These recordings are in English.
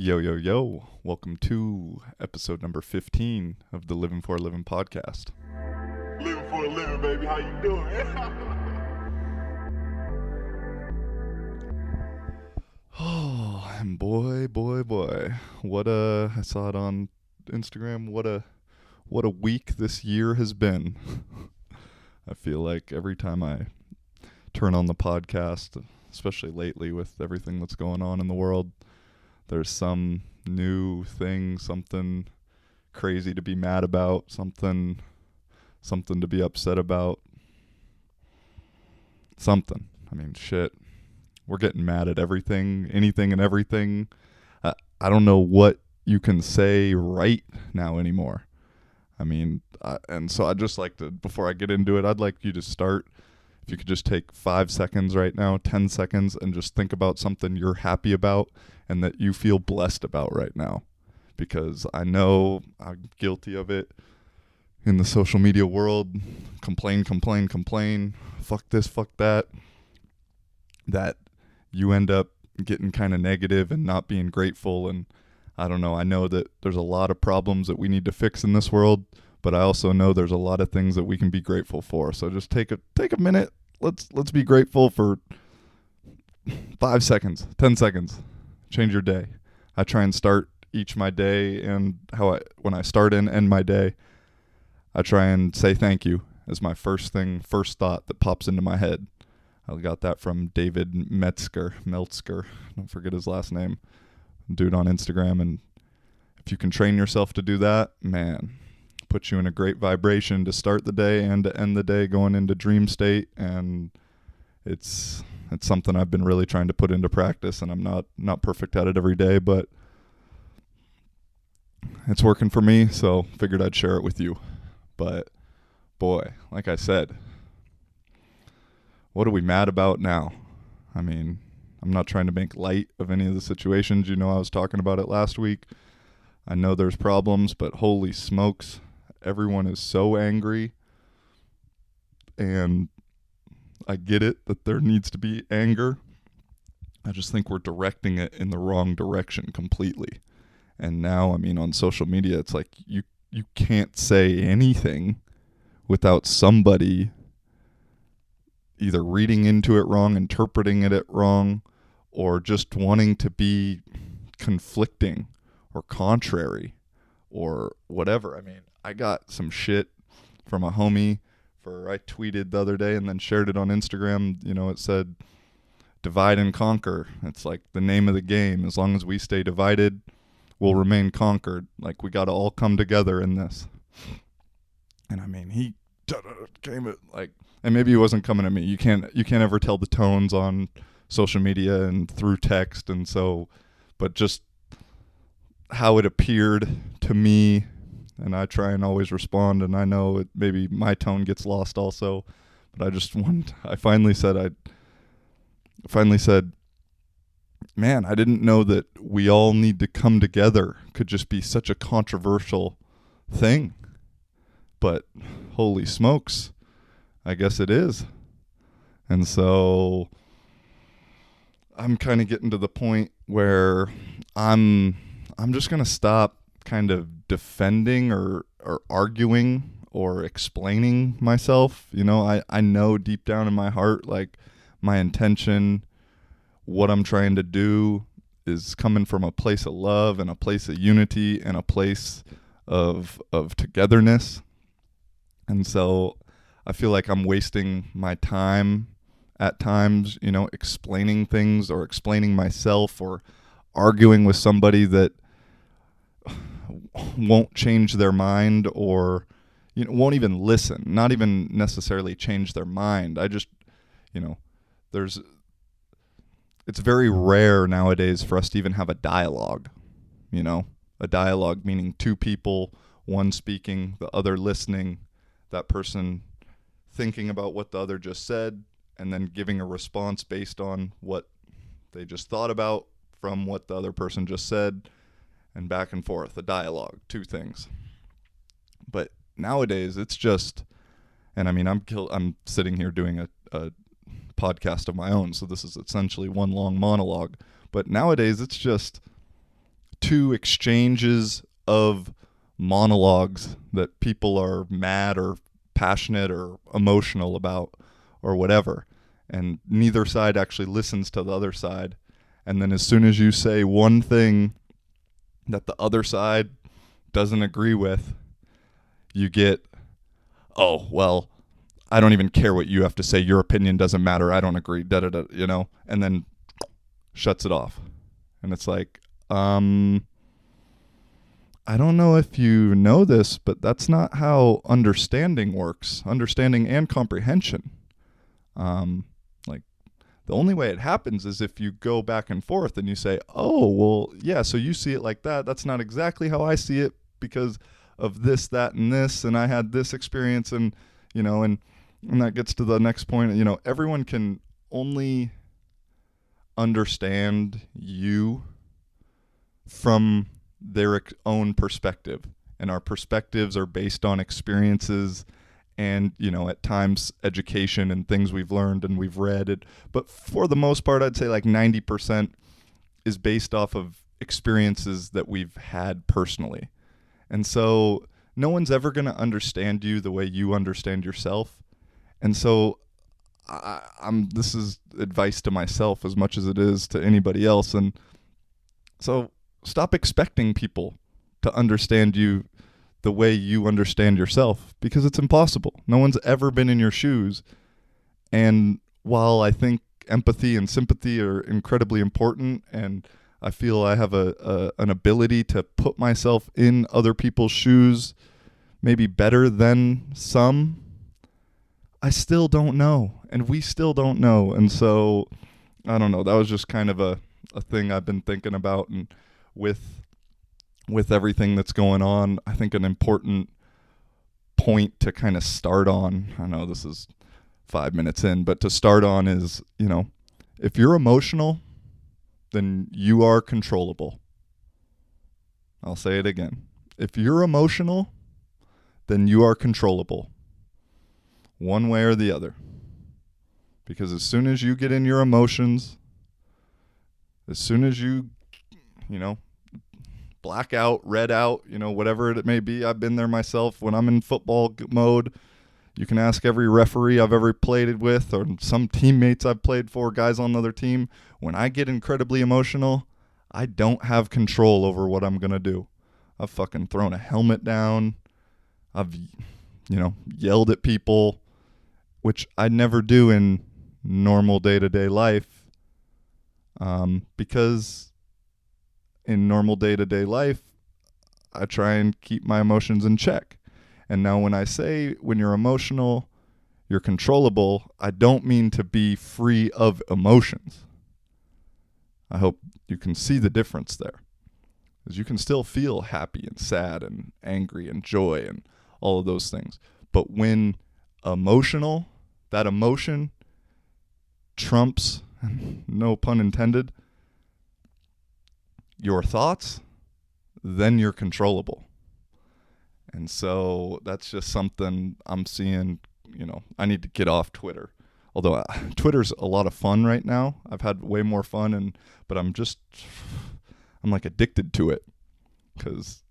Yo, yo, yo. Welcome to episode number 15 of the Living for a Living podcast. Living for a living, baby. How you doing? Oh, and boy. I saw it on Instagram. What a week this year has been. I feel like every time I turn on the podcast, especially lately with everything that's going on in the world, there's some new thing, something crazy to be mad about, something to be upset about. Something. I mean, shit. We're getting mad at everything, anything and everything. I don't know what you can say right now anymore. I mean, and so I'd just like to, before I get into it, I'd like you to start. If you could just take 5 seconds right now, 10 seconds, and just think about something you're happy about and that you feel blessed about right now. Because I know I'm guilty of it in the social media world. Complain. Fuck this, fuck that. That you end up getting kind of negative and not being grateful. And I don't know. I know that there's a lot of problems that we need to fix in this world, but I also know there's a lot of things that we can be grateful for. So just take a minute. Let's be grateful for 5 seconds, 10 seconds. Change your day. I try and start my day, and when I start and end my day, I try and say thank you as my first thought that pops into my head. I got that from David Meltzer. Don't forget his last name. Dude on Instagram. And if you can train yourself to do that, man, puts you in a great vibration to start the day and to end the day going into dream state. And it's something I've been really trying to put into practice, and I'm not perfect at it every day, but it's working for me, so figured I'd share it with you. But boy, like I said, what are we mad about now? I mean, I'm not trying to make light of any of the situations. You know, I was talking about it last week. I know there's problems, but holy smokes, everyone is so angry. And I get it that there needs to be anger. I just think we're directing it in the wrong direction completely. And now, I mean, on social media, it's like you can't say anything without somebody either reading into it wrong, interpreting it wrong, or just wanting to be conflicting or contrary or whatever. I mean, I got some shit from a homie I tweeted the other day and then shared it on Instagram. You know, it said, divide and conquer. It's like the name of the game. As long as we stay divided, we'll remain conquered. Like, we got to all come together in this. And I mean, he came at like, and maybe he wasn't coming at me. You can't ever tell the tones on social media and through text. And so, but just how it appeared to me, and I try and always respond, and I know maybe my tone gets lost also, but I finally said, man, I didn't know that we all need to come together could just be such a controversial thing. But holy smokes, I guess it is. And so I'm kind of getting to the point where I'm just going to stop kind of defending or arguing or explaining myself. You know, I know deep down in my heart, like, my intention, what I'm trying to do is coming from a place of love and a place of unity and a place of togetherness. And so I feel like I'm wasting my time at times, you know, explaining things or explaining myself or arguing with somebody that won't change their mind or, you know, won't even listen, not even necessarily change their mind. I just, you know, it's very rare nowadays for us to even have a dialogue, you know, a dialogue meaning two people, one speaking, the other listening, that person thinking about what the other just said and then giving a response based on what they just thought about from what the other person just said, and back and forth, a dialogue, two things. But nowadays it's just, and I mean, I'm sitting here doing a podcast of my own, so this is essentially one long monologue. But nowadays it's just two exchanges of monologues that people are mad or passionate or emotional about or whatever, and neither side actually listens to the other side. And then as soon as you say one thing that the other side doesn't agree with, you get, oh, well, I don't even care what you have to say. Your opinion doesn't matter. I don't agree. Da da da. And then shuts it off. And it's like, I don't know if you know this, but that's not how understanding works. Understanding and comprehension. Like, the only way it happens is if you go back and forth and you say, oh, well, yeah, so you see it like that. That's not exactly how I see it because of this, that, and this, and I had this experience, and, and that gets to the next point. Everyone can only understand you from their own perspective, and our perspectives are based on experiences and at times education and things we've learned and we've read it. But for the most part, I'd say like 90% is based off of experiences that we've had personally. And so no one's ever going to understand you the way you understand yourself. And so this is advice to myself as much as it is to anybody else. And so stop expecting people to understand you the way you understand yourself, because it's impossible. No one's ever been in your shoes. And while I think empathy and sympathy are incredibly important, and I feel I have an ability to put myself in other people's shoes maybe better than some, I still don't know, and we still don't know. And so I don't know, that was just kind of a thing I've been thinking about. And with everything that's going on, I think an important point to kind of start on, I know this is 5 minutes in, but to start on is, if you're emotional, then you are controllable. I'll say it again. If you're emotional, then you are controllable. One way or the other. Because as soon as you get in your emotions, as soon as you, black out, red out, whatever it may be. I've been there myself. When I'm in football mode, you can ask every referee I've ever played with or some teammates I've played for, guys on the other team. When I get incredibly emotional, I don't have control over what I'm going to do. I've fucking thrown a helmet down. I've, yelled at people, which I never do in normal day-to-day life, because in normal day-to-day life, I try and keep my emotions in check. And now when I say when you're emotional, you're controllable, I don't mean to be free of emotions. I hope you can see the difference there. Because you can still feel happy and sad and angry and joy and all of those things. But when emotional, that emotion trumps, no pun intended, your thoughts, then you're controllable. And so that's just something I'm seeing, I need to get off Twitter. Although Twitter's a lot of fun right now. I've had way more fun, but I'm like addicted to it, because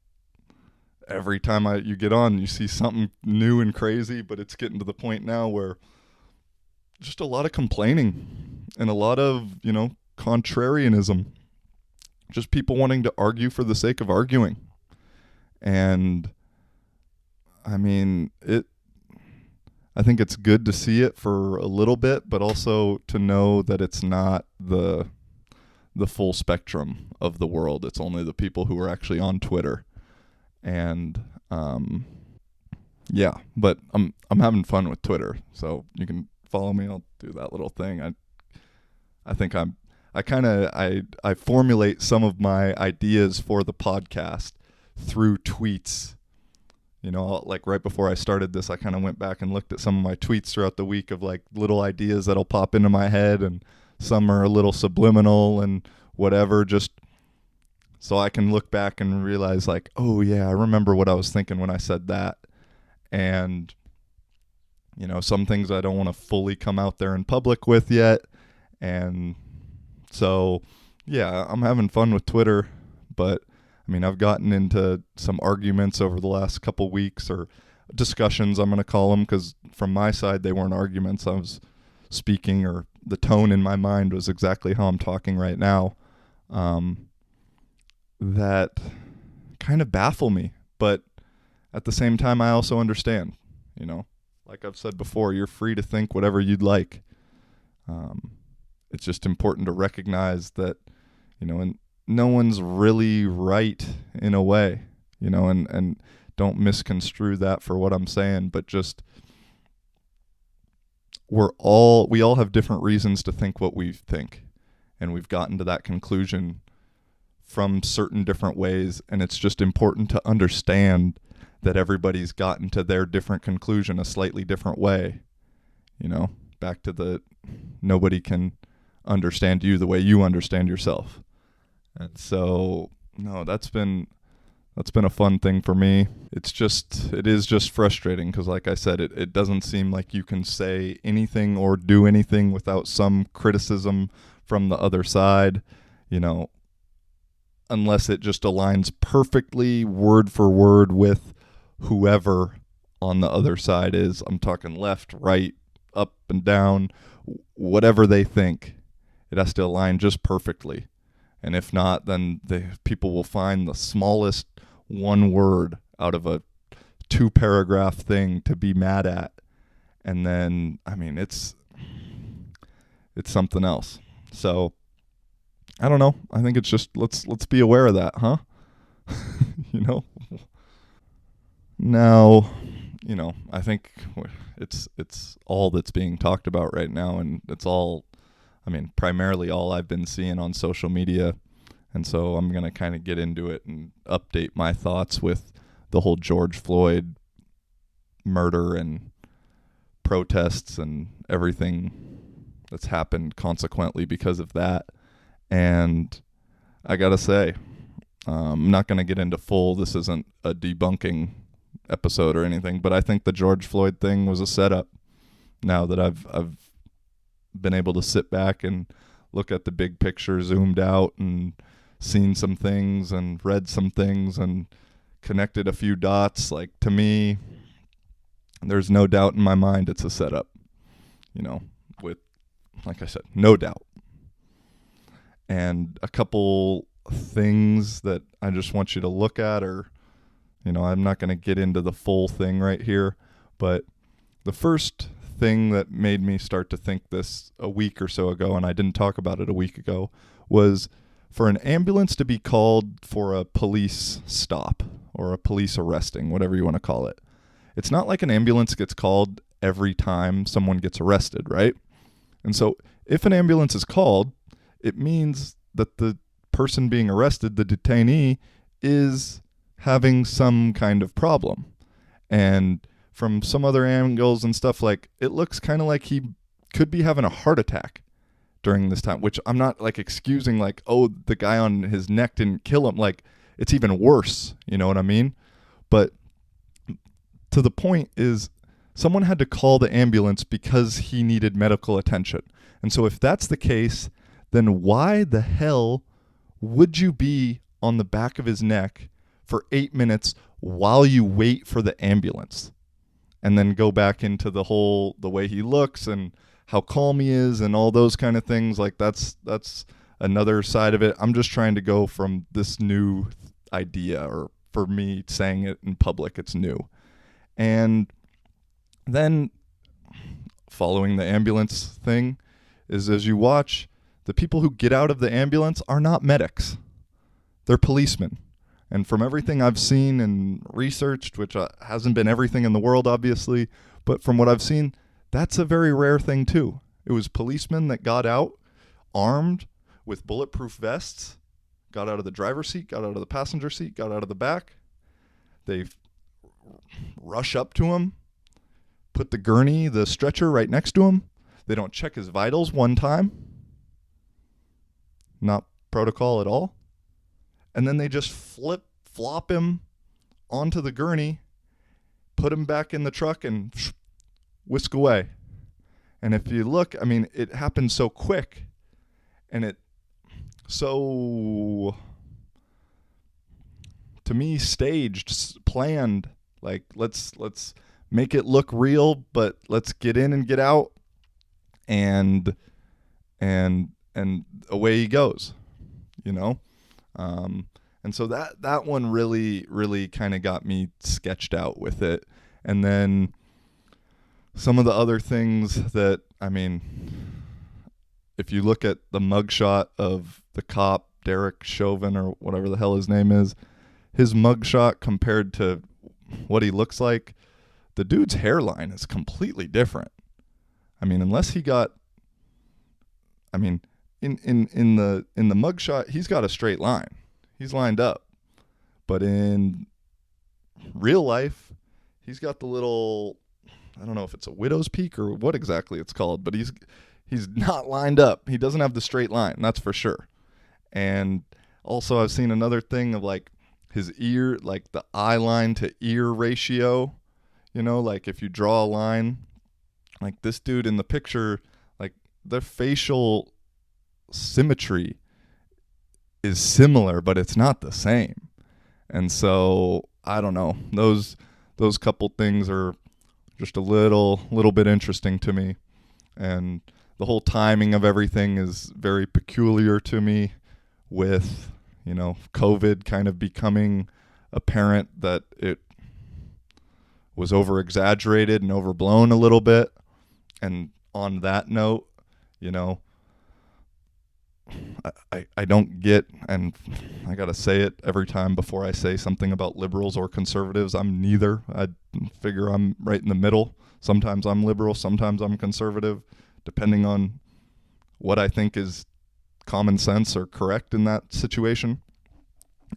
every time you get on, you see something new and crazy, but it's getting to the point now where just a lot of complaining and a lot of, contrarianism. Just people wanting to argue for the sake of arguing. And I mean, I think it's good to see it for a little bit, but also to know that it's not the full spectrum of the world. It's only the people who are actually on Twitter. And yeah, but I'm having fun with Twitter, so you can follow me. I'll do that little thing. I think I formulate some of my ideas for the podcast through tweets. Like right before I started this, I kind of went back and looked at some of my tweets throughout the week of like little ideas that'll pop into my head, and some are a little subliminal and whatever, just so I can look back and realize like, oh yeah, I remember what I was thinking when I said that. And some things I don't want to fully come out there in public with yet. And so, yeah, I'm having fun with Twitter, but I mean, I've gotten into some arguments over the last couple weeks, or discussions, I'm going to call them, because from my side, they weren't arguments. I was speaking, or the tone in my mind was exactly how I'm talking right now, that kind of baffle me. But at the same time, I also understand, you know, like I've said before, you're free to think whatever you'd like. It's just important to recognize that, and no one's really right in a way, and don't misconstrue that for what I'm saying, but just we all have different reasons to think what we think, and we've gotten to that conclusion from certain different ways, and it's just important to understand that everybody's gotten to their different conclusion a slightly different way. Back to the nobody can understand you the way you understand yourself. And so, no, that's been a fun thing for me. It is just frustrating because, like I said, it doesn't seem like you can say anything or do anything without some criticism from the other side, unless it just aligns perfectly word for word with whoever on the other side is. I'm talking left, right, up and down, whatever they think. It has to align just perfectly. And if not, then people will find the smallest one word out of a 2-paragraph thing to be mad at. And then, it's something else. So, I don't know. I think it's just, let's be aware of that, huh? Now, I think it's all that's being talked about right now, and it's all, primarily all I've been seeing on social media. And so I'm going to kind of get into it and update my thoughts with the whole George Floyd murder and protests and everything that's happened consequently because of that. And I got to say, I'm not going to get into this isn't a debunking episode or anything, but I think the George Floyd thing was a setup. Now that I've been able to sit back and look at the big picture zoomed out and seen some things and read some things and connected a few dots, like, to me, there's no doubt in my mind it's a setup, with, like I said, no doubt. And a couple things that I just want you to look at, or, I'm not going to get into the full thing right here, but the first thing that made me start to think this a week or so ago, and I didn't talk about it a week ago, was for an ambulance to be called for a police stop or a police arresting, whatever you want to call it. It's not like an ambulance gets called every time someone gets arrested, right? And so if an ambulance is called, it means that the person being arrested, the detainee, is having some kind of problem. And from some other angles and stuff, like, it looks kind of like he could be having a heart attack during this time, which I'm not like excusing, like, oh, the guy on his neck didn't kill him. Like, it's even worse, you know what I mean? But to the point is, someone had to call the ambulance because he needed medical attention. And so if that's the case, then why the hell would you be on the back of his neck for 8 minutes while you wait for the ambulance? And then go back into the way he looks and how calm he is and all those kind of things. Like, that's another side of it. I'm just trying to go from this new idea, or for me saying it in public, it's new. And then following the ambulance thing is, as you watch, the people who get out of the ambulance are not medics. They're policemen. And from everything I've seen and researched, which hasn't been everything in the world, obviously, but from what I've seen, that's a very rare thing too. It was policemen that got out, armed with bulletproof vests, got out of the driver's seat, got out of the passenger seat, got out of the back. They rush up to him, put the stretcher right next to him. They don't check his vitals one time. Not protocol at all. And then they just flop him onto the gurney, put him back in the truck, and whisk away. And if you look, it happened so quick, and it so to me staged, planned. Like let's make it look real, but let's get in and get out, and away he goes, you know. And so that one really kind of got me sketched out with it. And then some of the other things that, I mean, if you look at the mugshot of the cop, Derick Chauvin or whatever the hell his name is, his mugshot compared to what he looks like, the dude's hairline is completely different. I mean, unless he got, I mean, in the mugshot, he's got a straight line. He's lined up. But in real life, he's got the little, I don't know if it's a widow's peak or what exactly it's called, but he's not lined up. He doesn't have the straight line, that's for sure. And also I've seen another thing of like his ear, like the eye line to ear ratio, you know, like if you draw a line, like this dude in the picture, like the facial symmetry is similar, but it's not the same. And so I don't know, those couple things are just a little bit interesting to me. And the whole timing of everything is very peculiar to me, with, you know, COVID kind of becoming apparent that it was over exaggerated and overblown a little bit. And on that note, you know, I don't get, and I gotta say it every time before I say something about liberals or conservatives, I'm neither. I figure I'm right in the middle. Sometimes I'm liberal, sometimes I'm conservative, depending on what I think is common sense or correct in that situation.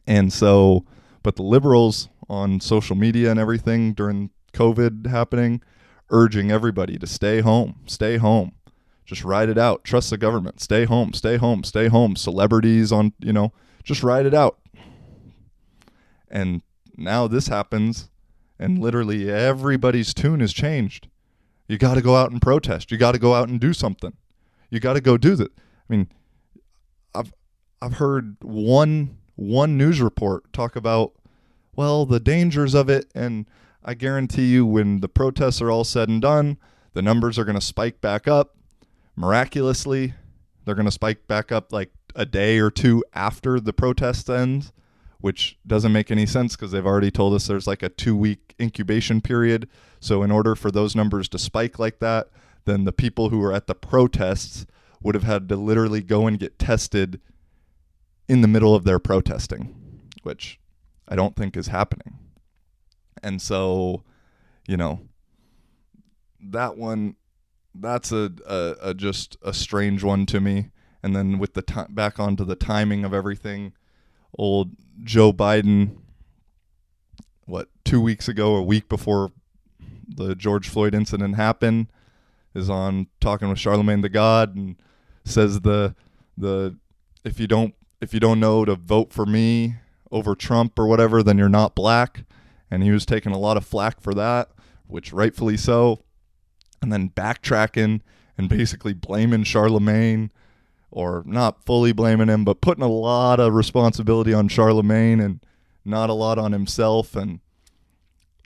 And so, but the liberals on social media and everything during COVID happening, urging everybody to stay home, just ride it out, trust the government, stay home, celebrities on, you know, just ride it out. And now this happens, and literally everybody's tune has changed. You got to go out and protest. You got to go out and do something. You got to go do that. I mean, I've heard one news report talk about, well, the dangers of it, and I guarantee you when the protests are all said and done, the numbers are going to spike back up. Miraculously, they're going to spike back up like a day or two after the protest ends, which doesn't make any sense because they've already told us there's like a 2-week incubation period. So in order for those numbers to spike like that, then the people who were at the protests would have had to literally go and get tested in the middle of their protesting, which I don't think is happening. And so, you know, that's a just a strange one to me. And then with the back onto the timing of everything, old Joe Biden, 2 weeks ago, a week before the George Floyd incident happened, is on talking with Charlemagne the God and says the if you don't know to vote for me over Trump or whatever, then you're not black. And he was taking a lot of flack for that, which rightfully so. And then backtracking and basically blaming Charlemagne, or not fully blaming him, but putting a lot of responsibility on Charlemagne and not a lot on himself. And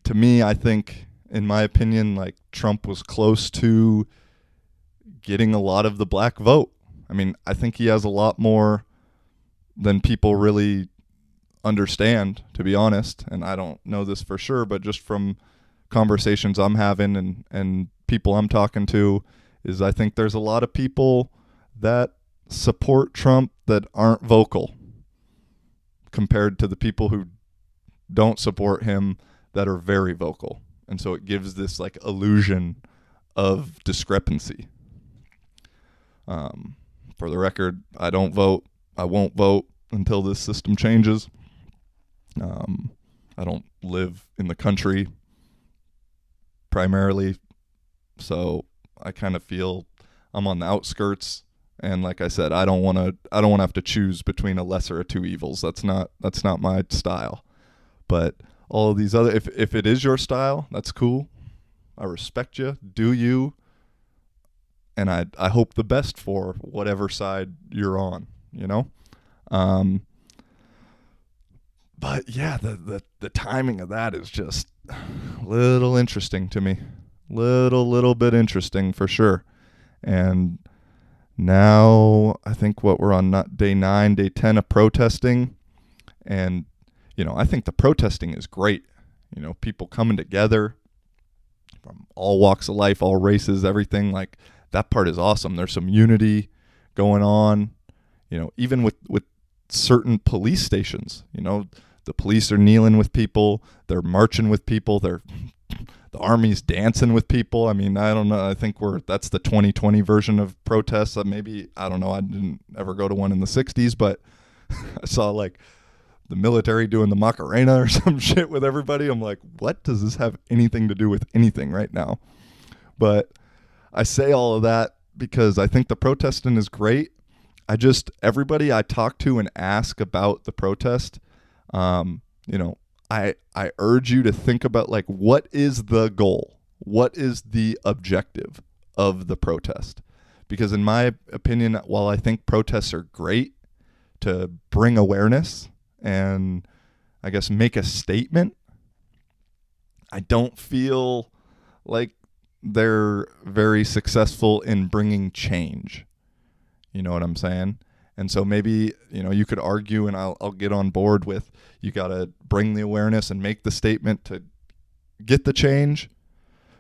to me, I think, in my opinion, like Trump was close to getting a lot of the black vote. I mean, I think he has a lot more than people really understand, to be honest. And I don't know this for sure, but just from conversations I'm having and people I'm talking to, is I think there's a lot of people that support Trump that aren't vocal compared to the people who don't support him that are very vocal. And so it gives this like illusion of discrepancy. For the record, I don't vote. I won't vote until this system changes. I don't live in the country primarily, so I kind of feel I'm on the outskirts. And like I said, I don't want to have to choose between a lesser of two evils. That's not my style. But all of these other, if it is your style, that's cool. I respect you. Do you? And I hope the best for whatever side you're on, you know? But yeah, the timing of that is just a little interesting to me. Little bit interesting for sure. And now I think what we're on not day 9, day 10 of protesting. And, I think the protesting is great. People coming together from all walks of life, all races, everything. Like, that part is awesome. There's some unity going on, even with certain police stations. The police are kneeling with people. They're marching with people. The army's dancing with people. I mean, I don't know. I think that's the 2020 version of protests. Maybe, I don't know. I didn't ever go to one in the 60s, but I saw like the military doing the Macarena or some shit with everybody. I'm like, what does this have anything to do with anything right now? But I say all of that because I think the protesting is great. Everybody I talk to and ask about the protest, I urge you to think about, like, what is the goal? What is the objective of the protest? Because in my opinion, while I think protests are great to bring awareness and I guess make a statement, I don't feel like they're very successful in bringing change. You know what I'm saying? And so maybe, you could argue, and I'll get on board with, you got to bring the awareness and make the statement to get the change.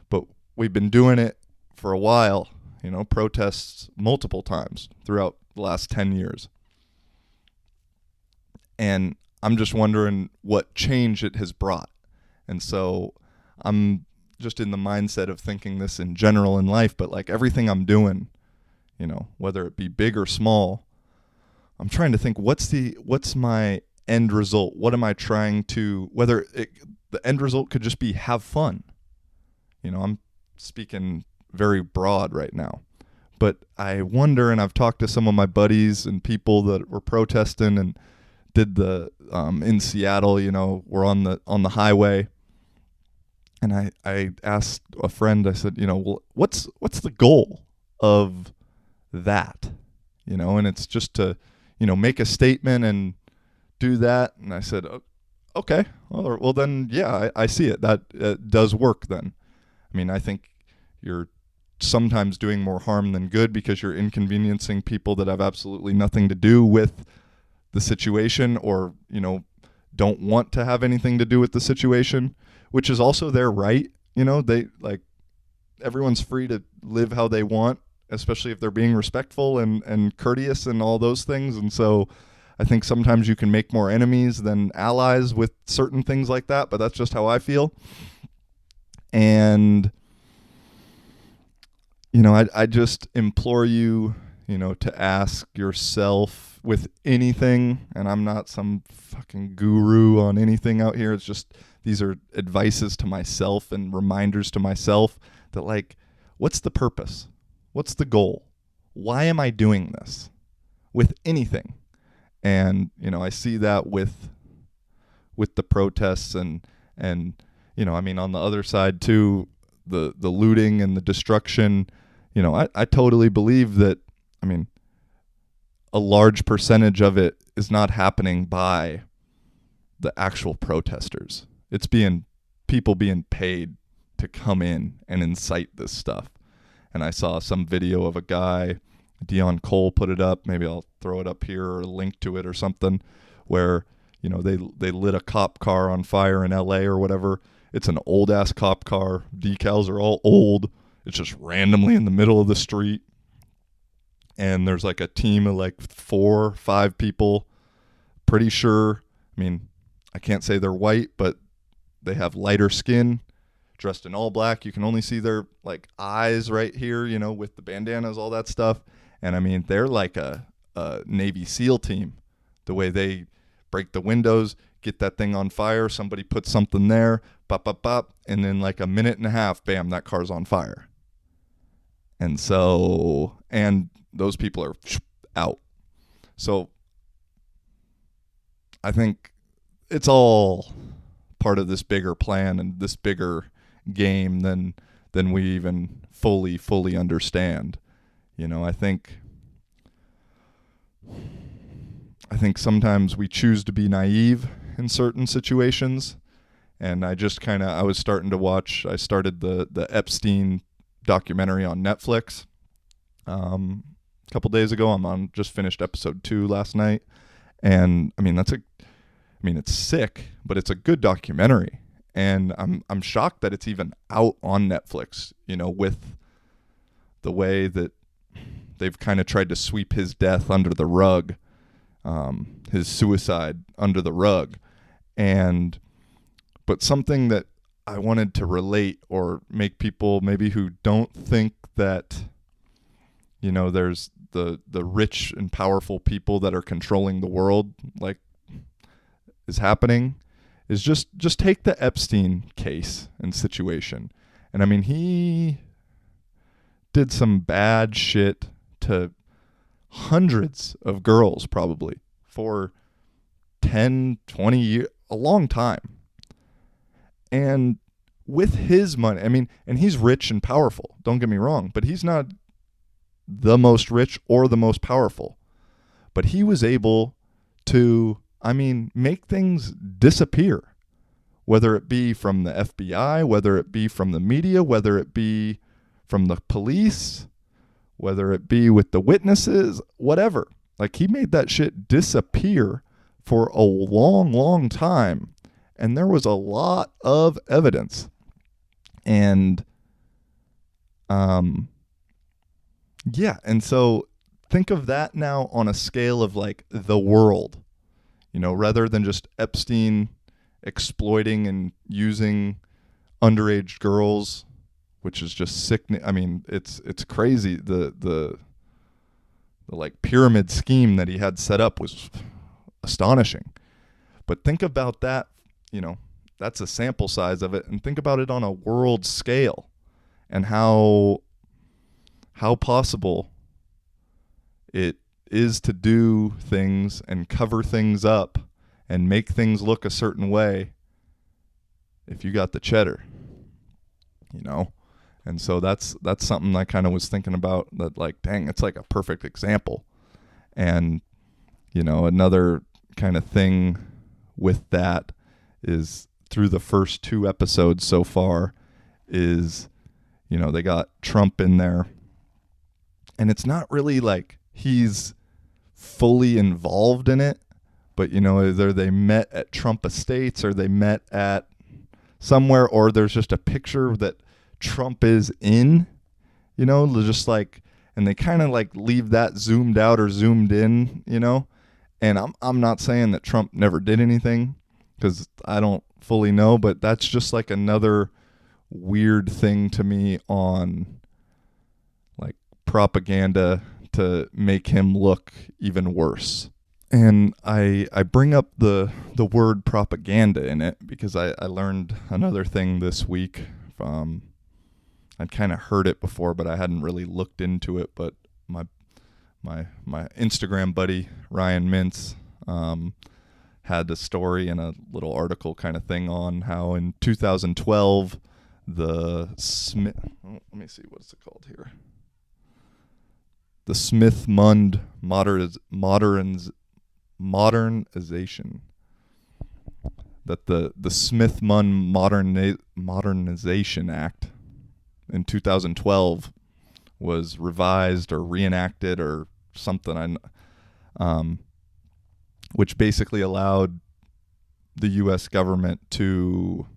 But we've been doing it for a while, protests multiple times throughout the last 10 years. And I'm just wondering what change it has brought. And so I'm just in the mindset of thinking this in general in life, but like everything I'm doing, whether it be big or small, I'm trying to think what's my end result? What am I trying to, the end result could just be have fun. I'm speaking very broad right now, but I wonder, and I've talked to some of my buddies and people that were protesting and did the, in Seattle, we're on the highway. And I asked a friend, I said, well, what's the goal of that? And it's just to, make a statement and do that. And I said, okay, well then, yeah, I see it. That does work then. I mean, I think you're sometimes doing more harm than good because you're inconveniencing people that have absolutely nothing to do with the situation or, don't want to have anything to do with the situation, which is also their right. They like, everyone's free to live how they want, especially if they're being respectful and courteous and all those things. And so I think sometimes you can make more enemies than allies with certain things like that, but that's just how I feel. And, I just implore you, to ask yourself with anything, and I'm not some fucking guru on anything out here. It's just, these are advices to myself and reminders to myself that, like, what's the purpose? What's the goal? Why am I doing this with anything? And, I see that with the protests and, I mean, on the other side too, the looting and the destruction, I totally believe that, I mean, a large percentage of it is not happening by the actual protesters. It's people being paid to come in and incite this stuff. And I saw some video of a guy, Dion Cole put it up, maybe I'll throw it up here or link to it or something, where, they lit a cop car on fire in LA or whatever. It's an old ass cop car. Decals are all old. It's just randomly in the middle of the street. And there's like a team of like 4 or 5 people. Pretty sure, I mean, I can't say they're white, but they have lighter skin, dressed in all black. You can only see their like eyes right here, with the bandanas, all that stuff. And I mean, they're like a Navy SEAL team. The way they break the windows, get that thing on fire, somebody puts something there, pop, pop, pop, and then like a minute and a half, bam, that car's on fire. And so, and those people are out. So I think it's all part of this bigger plan and this bigger game than we even fully understand. I think sometimes we choose to be naive in certain situations. And I was starting to watch, I started the Epstein documentary on Netflix a couple days ago. Just finished episode 2 last night. And I mean, it's sick, but it's a good documentary. And I'm shocked that it's even out on Netflix, with the way that they've kind of tried to sweep his death under the rug, his suicide under the rug. But something that I wanted to relate or make people maybe who don't think that, there's the rich and powerful people that are controlling the world, like is happening, is just take the Epstein case and situation. And I mean, he did some bad shit to hundreds of girls probably for 10, 20 years, a long time. And with his money, I mean, and he's rich and powerful, don't get me wrong, but he's not the most rich or the most powerful. But he was able to, make things disappear, whether it be from the FBI, whether it be from the media, whether it be from the police, whether it be with the witnesses, whatever. Like, he made that shit disappear for a long, long time. And there was a lot of evidence. And, and so think of that now on a scale of like the world, rather than just Epstein exploiting and using underage girls, which is just sick. I mean, it's crazy. The like pyramid scheme that he had set up was astonishing. But think about that, that's a sample size of it, and think about it on a world scale and how possible it is to do things and cover things up and make things look a certain way if you got the cheddar, And so that's something I kind of was thinking about, that like, dang, it's like a perfect example. And, another kind of thing with that is through the first 2 episodes so far is, they got Trump in there. And it's not really like he's fully involved in it, but, either they met at Trump Estates or they met at somewhere, or there's just a picture that Trump is in, just like, and they kind of like leave that zoomed out or zoomed in, and I'm not saying that Trump never did anything, because I don't fully know, but that's just like another weird thing to me on like propaganda to make him look even worse. And I bring up the word propaganda in it because I learned another thing this week. I'd kind of heard it before, but I hadn't really looked into it. But my Instagram buddy Ryan Mintz had a story and a little article kind of thing on how in 2012 the let me see, what's it called here? The Smith-Mundt modernization, that the Smith-Mundt Modernization Act in 2012 was revised or reenacted or something, which basically allowed the U.S. government to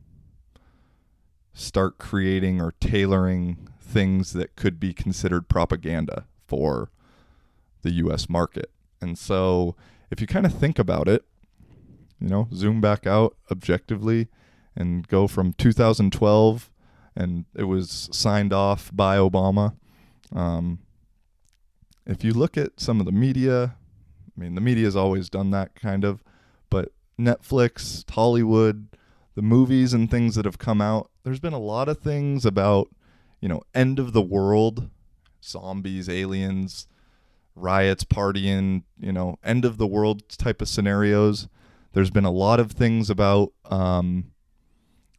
start creating or tailoring things that could be considered propaganda for the U.S. market. And so if you kind of think about it, zoom back out objectively and go from 2012, and it was signed off by Obama. If you look at some of the media, the media's always done that kind of, but Netflix, Hollywood, the movies and things that have come out, there's been a lot of things about, end of the world, zombies, aliens, riots, partying, end of the world type of scenarios. There's been a lot of things about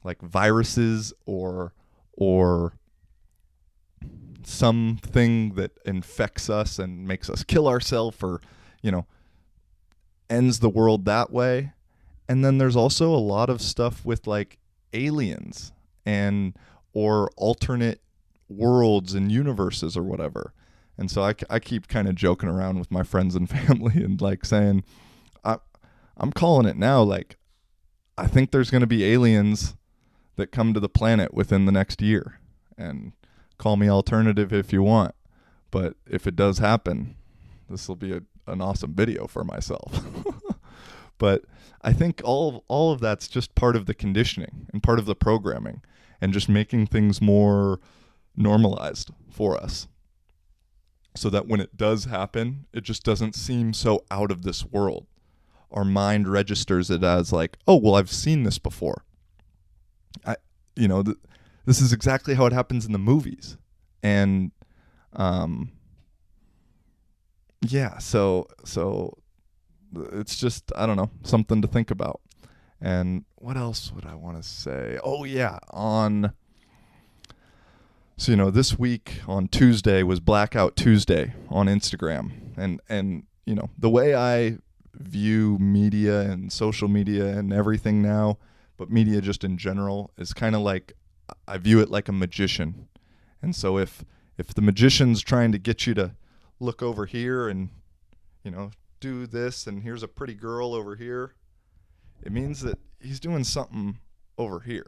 like viruses or something that infects us and makes us kill ourselves, or ends the world that way. And then there's also a lot of stuff with like aliens and or alternate worlds and universes or whatever. And so I keep kind of joking around with my friends and family and like saying, I, I'm calling it now. Like, I think there's going to be aliens that come to the planet within the next year. And call me alternative if you want. But if it does happen, this will be an awesome video for myself. But I think all of that's just part of the conditioning and part of the programming and just making things more normalized for us so that when it does happen, it just doesn't seem so out of this world. Our mind registers it as like, oh, well, I've seen this before. This is exactly how it happens in the movies. And so it's just, I don't know, something to think about. And what else would I want to say? Oh yeah, this week on Tuesday was Blackout Tuesday on Instagram. And the way I view media and social media and everything now, but media just in general, is kind of like, I view it like a magician. And so if the magician's trying to get you to look over here and, do this, and here's a pretty girl over here, it means that he's doing something over here,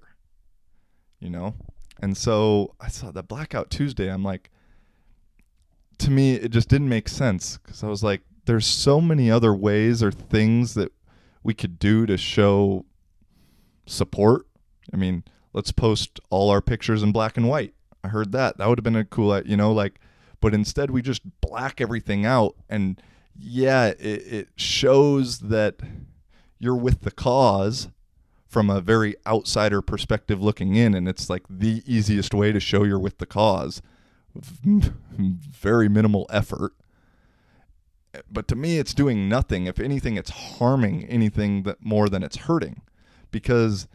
And so I saw that Blackout Tuesday. I'm like, to me, it just didn't make sense because I was like, there's so many other ways or things that we could do to show support. I mean, let's post all our pictures in black and white. I heard that. That would have been a cool, but instead we just black everything out. And yeah, it shows that you're with the cause from a very outsider perspective looking in. And it's like the easiest way to show you're with the cause. Very minimal effort. But to me, it's doing nothing. If anything, it's harming anything that more than it's hurting. Because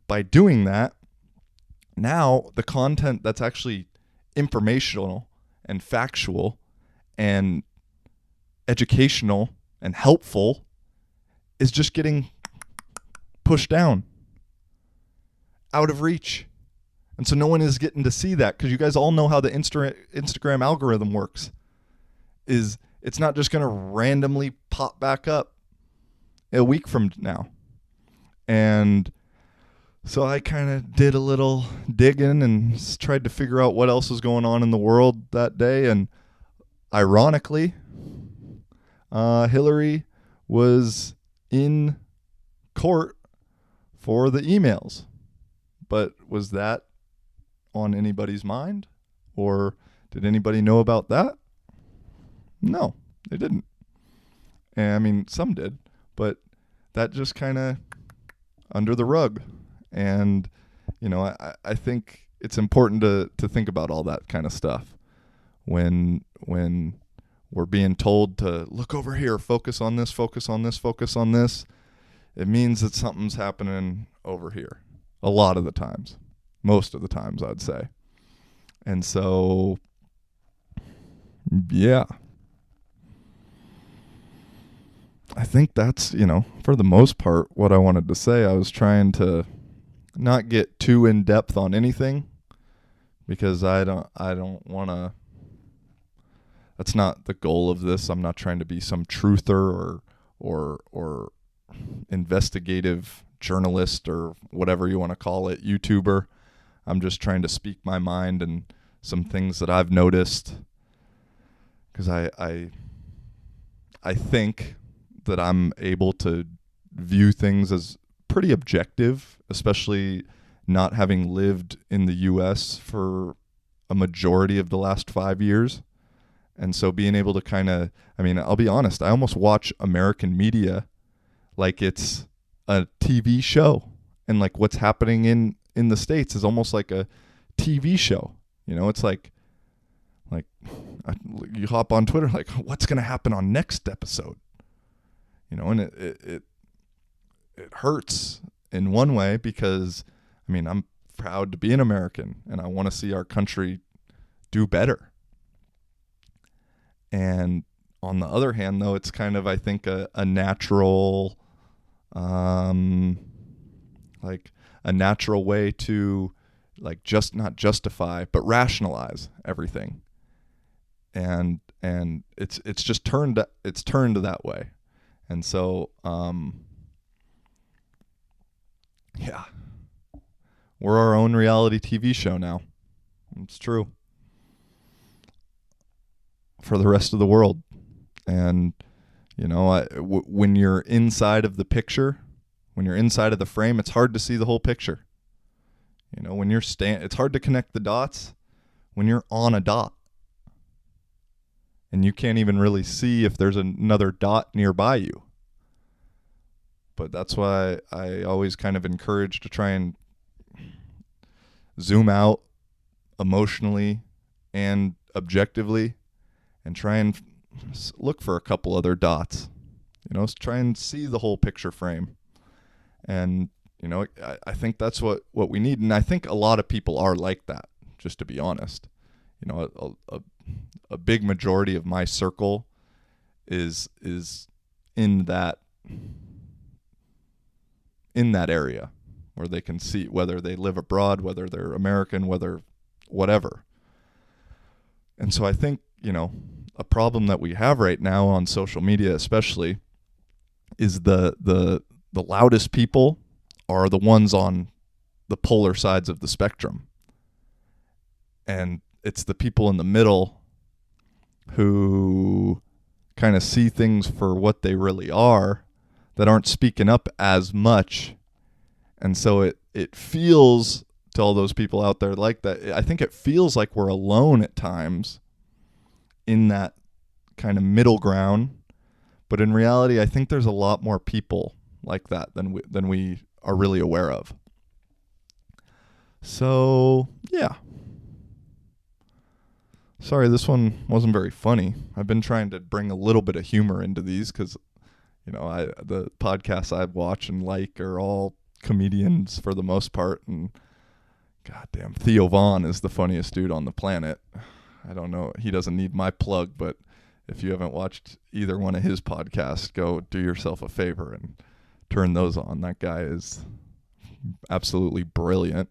by doing that, now the content that's actually informational and factual and educational and helpful is just getting pushed down, out of reach. And so no one is getting to see that, because you guys all know how the Instagram algorithm works. It's not just going to randomly pop back up a week from now. And so I kind of did a little digging and tried to figure out what else was going on in the world that day. And ironically, Hillary was in court for the emails. But was that on anybody's mind? Or did anybody know about that? No, they didn't. And I mean, some did, but that just kind of under the rug. And, I think it's important to think about all that kind of stuff when we're being told to look over here, focus on this, focus on this, focus on this. It means that something's happening over here. A lot of the times. Most of the times, I'd say. And so, yeah. I think that's, for the most part, what I wanted to say. I was trying to not get too in depth on anything, because I don't want to. That's not the goal of this. I'm not trying to be some truther or investigative journalist or whatever you want to call it, YouTuber. I'm just trying to speak my mind and some things that I've noticed, because I think that I'm able to view things as pretty objective, especially not having lived in the U.S. for a majority of the last 5 years. And so being able to kind of, I'll be honest, I almost watch American media like it's a TV show. And like what's happening in the States is almost like a TV show. It's like you hop on Twitter, like, what's going to happen on next episode? And it hurts in one way, because, I'm proud to be an American and I want to see our country do better. And on the other hand, though, it's kind of, I think, a natural like a natural way to like just not justify but rationalize everything. And it's just turned that way. And so yeah, we're our own reality TV show now. It's true. For the rest of the world. And when you're inside of the picture, when you're inside of the frame, it's hard to see the whole picture. When you're it's hard to connect the dots when you're on a dot. And you can't even really see if there's another dot nearby you. But that's why I always kind of encourage to try and zoom out emotionally and objectively and try and look for a couple other dots. Try and see the whole picture frame. And, I think that's what we need. And I think a lot of people are like that, just to be honest. A big majority of my circle is in that area where they can see, whether they live abroad, whether they're American, whether whatever. And so I think, a problem that we have right now on social media especially is the loudest people are the ones on the polar sides of the spectrum. And it's the people in the middle who kind of see things for what they really are that aren't speaking up as much. And so it feels to all those people out there like that. I think it feels like we're alone at times in that kind of middle ground. But in reality, I think there's a lot more people like that than we are really aware of. So, yeah. Sorry, this one wasn't very funny. I've been trying to bring a little bit of humor into these because, the podcasts I watch and like are all comedians for the most part. And goddamn, Theo Vaughn is the funniest dude on the planet. I don't know. He doesn't need my plug, but if you haven't watched either one of his podcasts, go do yourself a favor and turn those on. That guy is absolutely brilliant.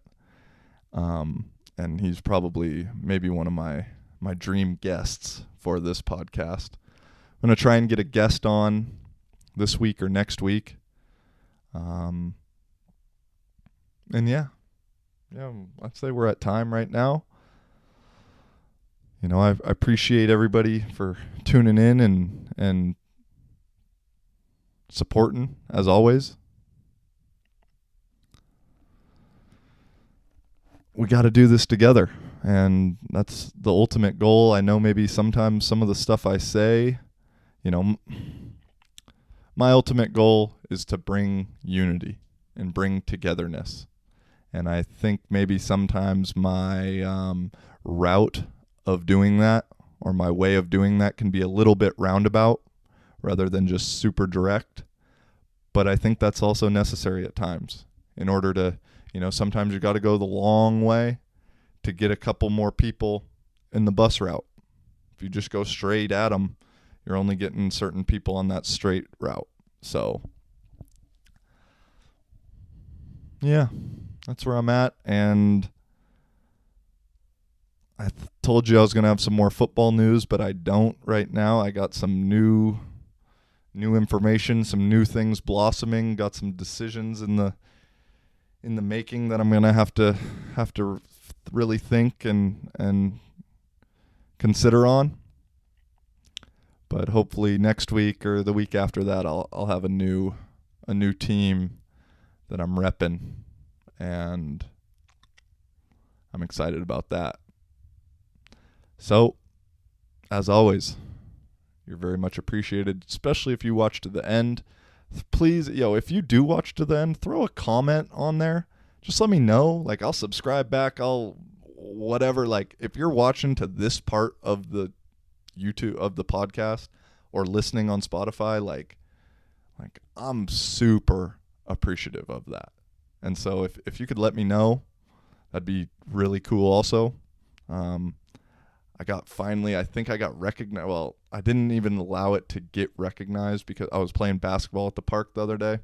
And he's probably maybe one of my dream guests for this podcast. I'm going to try and get a guest on this week or next week. And yeah, I'd say we're at time right now. I appreciate everybody for tuning in and supporting as always. We got to do this together, and that's the ultimate goal. I know maybe sometimes some of the stuff I say, my ultimate goal is to bring unity and bring togetherness. And I think maybe sometimes my route of doing that, or my way of doing that, can be a little bit roundabout rather than just super direct. But I think that's also necessary at times in order to, sometimes you got to go the long way to get a couple more people in the bus route. If you just go straight at them, you're only getting certain people on that straight route. So, yeah, that's where I'm at. And I told you I was going to have some more football news, but I don't right now. I got some new information, some new things blossoming, got some decisions in the making that I'm going to have to really think and consider on. But hopefully next week or the week after that, I'll have a new team that I'm repping, and I'm excited about that. So, as always, you're very much appreciated, especially if you watch to the end. Please, if you do watch to the end, throw a comment on there. Just let me know. Like, I'll subscribe back. I'll whatever. Like, if you're watching to this part of the YouTube of the podcast or listening on Spotify, like I'm super appreciative of that. And so if you could let me know, that'd be really cool also. I think I got recognized. Well, I didn't even allow it to get recognized because I was playing basketball at the park the other day,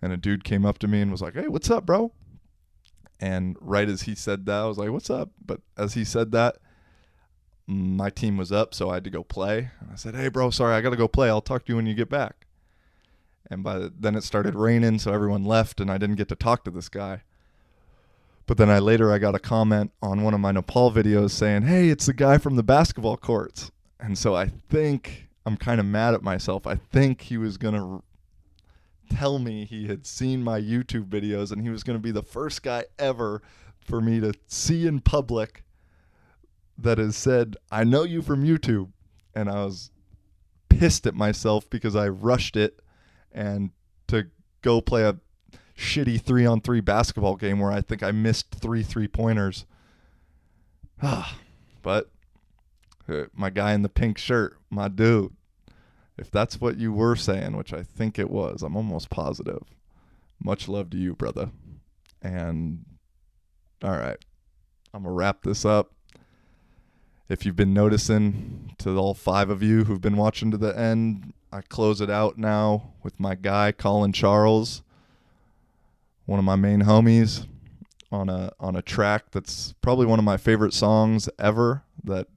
and a dude came up to me and was like, "Hey, what's up, bro?" And right as he said that, I was like, "What's up?" But as he said that, my team was up, so I had to go play. And I said, "Hey, bro, sorry, I got to go play. I'll talk to you when you get back." And then it started raining, so everyone left, and I didn't get to talk to this guy. But then I got a comment on one of my Nepal videos saying, "Hey, it's the guy from the basketball courts." And so I think I'm kind of mad at myself. I think he was going to tell me he had seen my YouTube videos, and he was going to be the first guy ever for me to see in public that has said, "I know you from YouTube." And I was pissed at myself because I rushed it and to go play a shitty 3-on-3 basketball game where I think I missed 3 3-pointers. But my guy in the pink shirt, my dude, if that's what you were saying, which I think it was, I'm almost positive. Much love to you, brother. And all right, I'm going to wrap this up. If you've been noticing, to all 5 of you who've been watching to the end, I close it out now with my guy, Colin Charles, one of my main homies, on a track that's probably one of my favorite songs ever that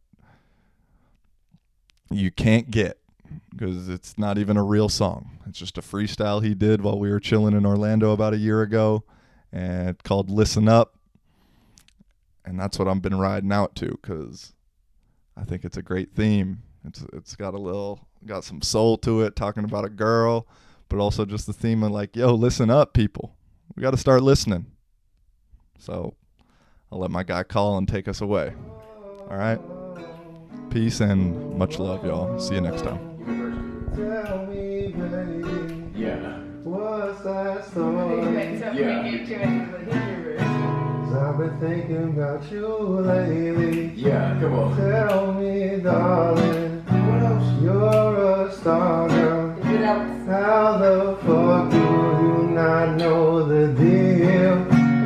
you can't get because it's not even a real song. It's just a freestyle he did while we were chilling in Orlando about a year ago, and it's called "Listen Up." And that's what I've been riding out to because I think it's a great theme. It's got some soul to it, talking about a girl, but also just the theme of like, yo, listen up, people. We got to start listening. So I'll let my guy Colin take us away. All right? Peace and much love, y'all. See you next time. Tell me, baby. Yeah. What's that story? I've been thinking about you lately. Yeah, come on. Tell me, darling, What else? you're a star girl. What else? How the fuck do you not know the deal?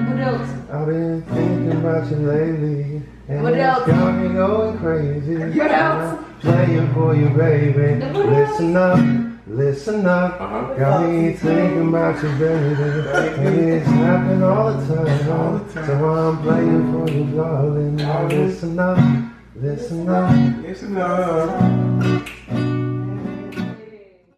What else? I've been thinking about you lately, and What it's else? got me going crazy. What else? I'm playing for you, baby. What else? Listen up. Listen up, got me thinking about you, baby. And it's happening all the time. So I'm playing for you, darling. Listen up, listen up. Listen up.